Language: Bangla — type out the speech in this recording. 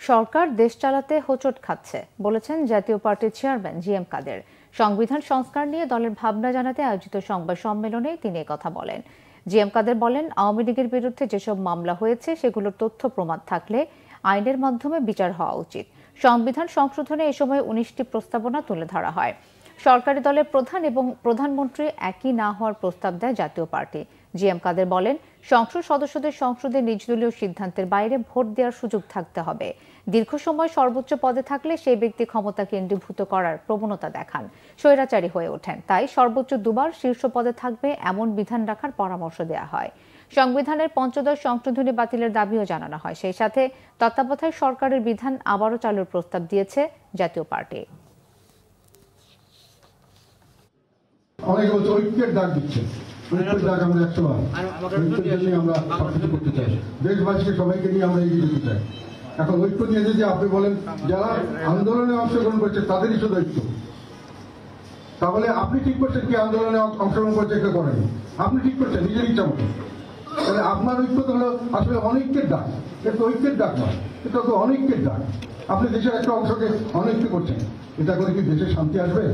সরকার দেশ চালাতে হোঁচট খাচ্ছে বলেছেন জাতীয় পার্টির চেয়ারম্যান জি.এম. কাদের। সংবিধান সংস্কার নিয়ে দলের ভাবনা জানাতে আয়োজিত সংবাদ সম্মেলনে তিনি কথা বলেন। জি.এম. কাদের বলেন, আওয়ামী লীগের বিরুদ্ধে যেসব মামলা হয়েছে সেগুলোর তথ্য প্রমাণ থাকলে আইনের মাধ্যমে বিচার হওয়া উচিত। সংবিধান সংশোধনে এ সময় 19টি প্রস্তাবনা তুলে ধরা হয়। সরকারি দলের প্রধান এবং প্রধানমন্ত্রী একই না হওয়ার প্রস্তাব দেয় জাতীয় পার্টি। জি.এম. কাদের বলেন, সংসদ সদস্যদের সংসদে নিজ দলীয় সিদ্ধান্তের বাইরে ভোট দেওয়ার সুযোগ থাকতে হবে। দীর্ঘ সময় সর্বোচ্চ পদে থাকলে সেই ব্যক্তি ক্ষমতা কেন্দ্রীভূত করার প্রবণতা দেখান, স্বৈরাচারী হয়ে ওঠেন। তাই সর্বোচ্চ দুবার শীর্ষ পদে থাকবে এমন বিধান রাখার পরামর্শ দেওয়া হয়। সংবিধানের পঞ্চদশ সংশোধনী বাতিলের দাবিও জানানো হয়। সেই সাথে তত্ত্বাবধায়ক সরকারের বিধান আবারও চালুর প্রস্তাব দিয়েছে জাতীয় পার্টি। অনেকে বলছে ঐক্যের ডাক দিচ্ছে, ঐক্যের ডাক আমরা 100 বার ঐক্যের জন্য আমরা সবকিছু করতে চাই, দেশবাসীকে সবাইকে নিয়ে আমরা এগিয়ে যেতে চাই। এখন ঐক্য নিয়ে যদি আপনি বলেন যারা আন্দোলনে অংশগ্রহণ করছে তাদেরই শুধু ঐক্য, তাহলে আপনি ঠিক করছেন কি আন্দোলনে অংশগ্রহণ করছে কেউ করেনি? আপনি ঠিক করছেন নিজের ইচ্ছা মতো। তাহলে আপনার ঐক্য তো হলো আসলে অনৈক্যের ডাক, কিন্তু ঐক্যের ডাক নয়, এটা তো অনৈক্যের ডাক। আপনি দেশের একটা অংশকে অনৈক্য করছেন, এটা করে কি দেশে শান্তি আসবে?